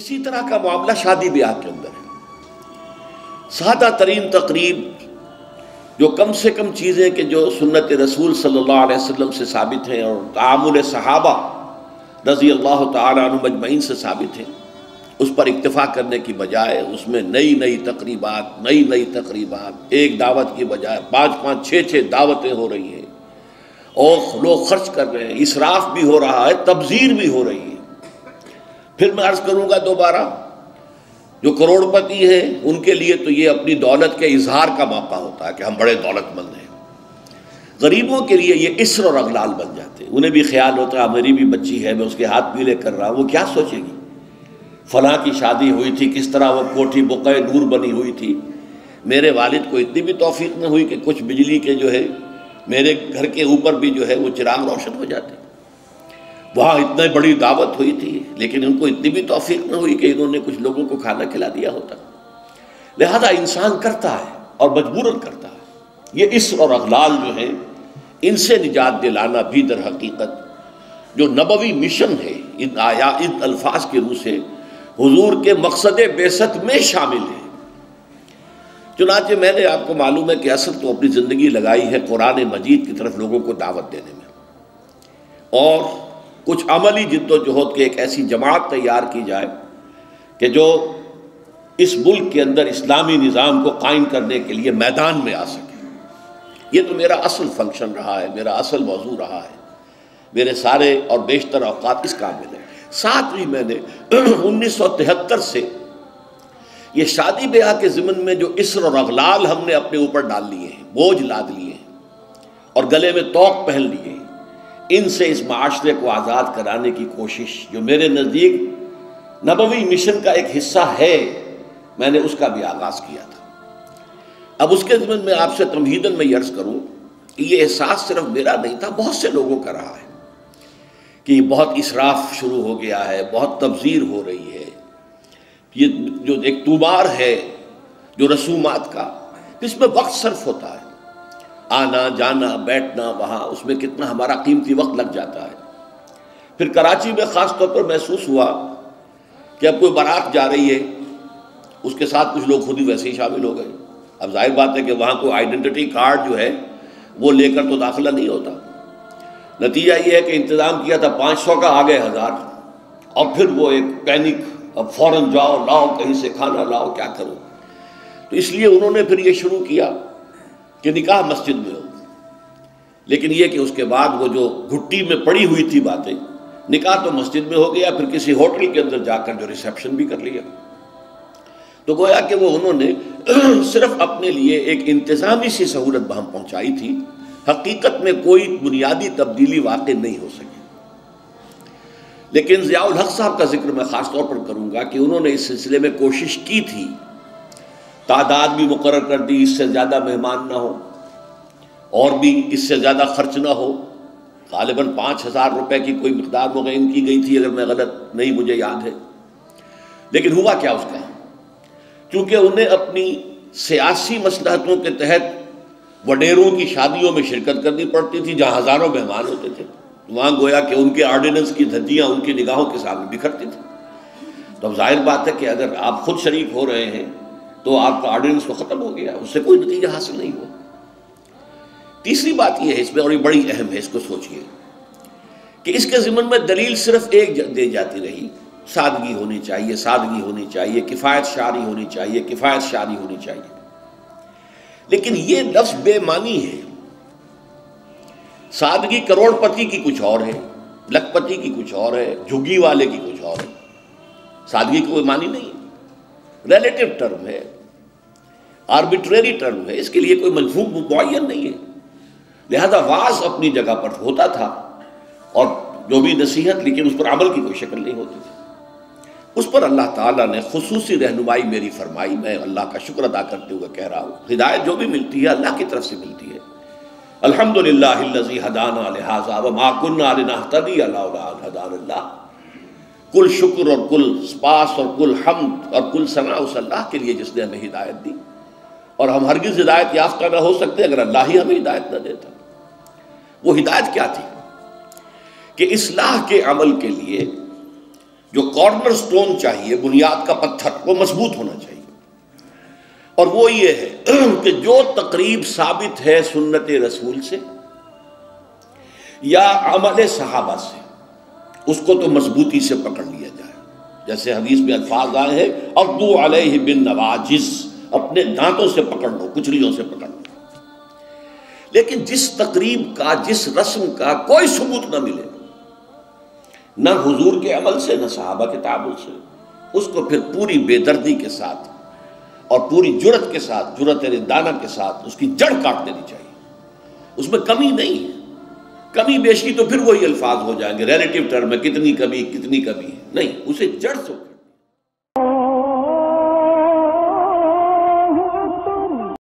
اسی طرح کا معاملہ شادی بیاہ کے اندر ہے۔ سادہ ترین تقریب جو کم سے کم چیزیں کہ جو سنت رسول صلی اللہ علیہ وسلم سے ثابت ہیں اور تعامل صحابہ رضی اللہ تعالی عنہم مجمعین سے ثابت ہیں، اس پر اکتفا کرنے کی بجائے اس میں نئی تقریبات، ایک دعوت کی بجائے 5 6 دعوتیں ہو رہی ہیں، اور لوگ خرچ کر رہے ہیں، اسراف بھی ہو رہا ہے، تبذیر بھی ہو رہی ہے۔ پھر میں عرض کروں گا دوبارہ، جو کروڑ پتی ہیں ان کے لیے تو یہ اپنی دولت کے اظہار کا موقع ہوتا ہے کہ ہم بڑے دولت مند ہیں۔ غریبوں کے لیے یہ اسر اور اغلال بن جاتے ہیں، انہیں بھی خیال ہوتا ہے میری بھی بچی ہے، میں اس کے ہاتھ پیلے کر رہا ہوں، وہ کیا سوچے گی، فلاں کی شادی ہوئی تھی، کس طرح وہ کوٹھی بقعہ نور بنی ہوئی تھی، میرے والد کو اتنی بھی توفیق نہ ہوئی کہ کچھ بجلی کے جو ہے میرے گھر کے اوپر بھی جو ہے وہ چراغ روشن ہو جاتے، وہاں اتنی بڑی دعوت ہوئی تھی لیکن ان کو اتنی بھی توفیق نہ ہوئی کہ انہوں نے کچھ لوگوں کو کھانا کھلا دیا ہوتا۔ لہذا انسان کرتا ہے اور مجبوراً کرتا ہے۔ یہ اسر اور اغلال جو ہیں ان سے نجات دلانا بھی در حقیقت جو نبوی مشن ہے، ان الفاظ کے روح سے حضور کے مقصد بعثت میں شامل ہے۔ چنانچہ میں نے آپ کو معلوم ہے کہ اصل تو اپنی زندگی لگائی ہے قرآن مجید کی طرف لوگوں کو دعوت دینے میں، اور کچھ عملی جد و جہد کے ایک ایسی جماعت تیار کی جائے کہ جو اس ملک کے اندر اسلامی نظام کو قائم کرنے کے لیے میدان میں آ سکے۔ یہ تو میرا اصل فنکشن رہا ہے، میرا اصل موضوع رہا ہے، میرے سارے اور بیشتر اوقات اس کام میں ہے۔ ساتھ ہی میں نے 1973 سے یہ شادی بیاہ کے ضمن میں جو اسر اور اغلال ہم نے اپنے اوپر ڈال لیے ہیں، بوجھ لاد لیے ہیں اور گلے میں طوق پہن لیے ہیں، ان سے اس معاشرے کو آزاد کرانے کی کوشش جو میرے نزدیک نبوی مشن کا ایک حصہ ہے، میں نے اس کا بھی آغاز کیا تھا۔ اب اس کے ضمن میں آپ سے تمہیداً میں یہ عرض کروں کہ یہ احساس صرف میرا نہیں تھا، بہت سے لوگوں کا رہا ہے کہ بہت اسراف شروع ہو گیا ہے، بہت تبذیر ہو رہی ہے، یہ جو ایک طومار ہے جو رسومات کا، اس میں وقت صرف ہوتا ہے، آنا جانا بیٹھنا وہاں، اس میں کتنا ہمارا قیمتی وقت لگ جاتا ہے۔ پھر کراچی میں خاص طور پر محسوس ہوا کہ اب کوئی بارات جا رہی ہے، اس کے ساتھ کچھ لوگ خود ہی ویسے ہی شامل ہو گئے۔ اب ظاہر بات ہے کہ وہاں کوئی آئیڈینٹی کارڈ جو ہے وہ لے کر تو داخلہ نہیں ہوتا۔ نتیجہ یہ ہے کہ انتظام کیا تھا 500 کا، آگے 1000، اور پھر وہ ایک پینک، اب فوراً جاؤ لاؤ کہیں سے کھانا لاؤ، کیا کرو۔ تو اس لیے انہوں نے پھر یہ شروع کیا کہ نکاح مسجد میں ہو، لیکن یہ کہ اس کے بعد وہ جو گھٹی میں پڑی ہوئی تھی باتیں، نکاح تو مسجد میں ہو گیا، پھر کسی ہوٹل کے اندر جا کر جو ریسیپشن بھی کر لیا۔ تو گویا کہ وہ انہوں نے صرف اپنے لیے ایک انتظامی سی سہولت بہم پہنچائی تھی، حقیقت میں کوئی بنیادی تبدیلی واقع نہیں ہو سکی۔ لیکن ضیاء الحق صاحب کا ذکر میں خاص طور پر کروں گا کہ انہوں نے اس سلسلے میں کوشش کی تھی، تعداد بھی مقرر کر دی، اس سے زیادہ مہمان نہ ہو اور بھی اس سے زیادہ خرچ نہ ہو، غالباً 5000 روپے کی کوئی مقدار مقرر کی گئی تھی اگر میں غلط نہیں مجھے یاد ہے۔ لیکن ہوا کیا اس کا، چونکہ انہیں اپنی سیاسی مصلحتوں کے تحت وڈیروں کی شادیوں میں شرکت کرنی پڑتی تھی جہاں ہزاروں مہمان ہوتے تھے، وہاں گویا کہ ان کے آرڈیننس کی دھجیاں ان کی نگاہوں کے سامنے بکھرتی تھی۔ تو اب ظاہر بات ہے کہ اگر آپ خود شریک ہو رہے ہیں تو آپ کا آرڈیننس تو ختم ہو گیا، اس سے کوئی نتیجہ حاصل نہیں ہوا۔ تیسری بات یہ ہے اس میں، اور یہ بڑی اہم ہے، اس کو سوچئے کہ اس کے ضمن میں دلیل صرف ایک دے جاتی رہی، سادگی ہونی چاہیے، سادگی ہونی چاہیے، کفایت شعری ہونی چاہیے، کفایت شعری ہونی چاہیے۔ لیکن یہ لفظ بے معنی ہے۔ سادگی کروڑ پتی کی کچھ اور ہے، لکھ پتی کی کچھ اور ہے، جھگی والے کی کچھ اور ہے۔ سادگی کی کوئی معنی نہیں ہے، ریلیٹو ٹرم ہے، آربیٹریری ٹرم ہے، اس کے لیے کوئی مفہوم معین نہیں ہے۔ لہذا واعظ اپنی جگہ پر ہوتا تھا اور جو بھی نصیحت، لیکن اس پر عمل کی کوئی شکل نہیں ہوتی تھی۔ اس پر اللہ تعالیٰ نے خصوصی رہنمائی میری فرمائی، میں اللہ کا شکر ادا کرتے ہوئے کہہ رہا ہوں، ہدایت جو بھی ملتی ہے اللہ کی طرف سے ملتی ہے۔ الحمدللہ الذی ہدانا لہذا وما کنا لنہتدی لولا ان ہدانا اللہ۔ کل شکر اور کل سپاس اور کل حمد اور کل ثنا اس اللہ کے لیے جس نے ہمیں ہدایت دی، اور ہم ہرگز ہدایت یافتہ نہ ہو سکتے اگر اللہ ہی ہمیں ہدایت نہ دیتا۔ وہ ہدایت کیا تھی کہ اصلاح کے عمل کے لیے جو کارنر سٹون چاہیے، بنیاد کا پتھر، وہ مضبوط ہونا چاہیے، اور وہ یہ ہے کہ جو تقریب ثابت ہے سنت رسول سے یا عمل صحابہ سے، اس کو تو مضبوطی سے پکڑ لیا جائے۔ جیسے حدیث میں الفاظ آئے ہیں عضوا علیہ بالنواجذ، اپنے دانتوں سے پکڑ لو، کچلیوں سے پکڑ لو۔ لیکن جس تقریب کا، جس رسم کا کوئی ثبوت نہ ملے، نہ حضور کے عمل سے نہ صحابہ کے تعامل سے، اس کو پھر پوری بے دردی کے ساتھ اور پوری جرت کے ساتھ، جرت دانہ کے ساتھ اس کی جڑ کاٹ دینی چاہیے۔ اس میں کمی نہیں ہے، کمی بیشی تو پھر وہی الفاظ ہو جائیں گے ریلیٹیو ٹرم میں، کتنی کمی نہیں، اسے جڑ سے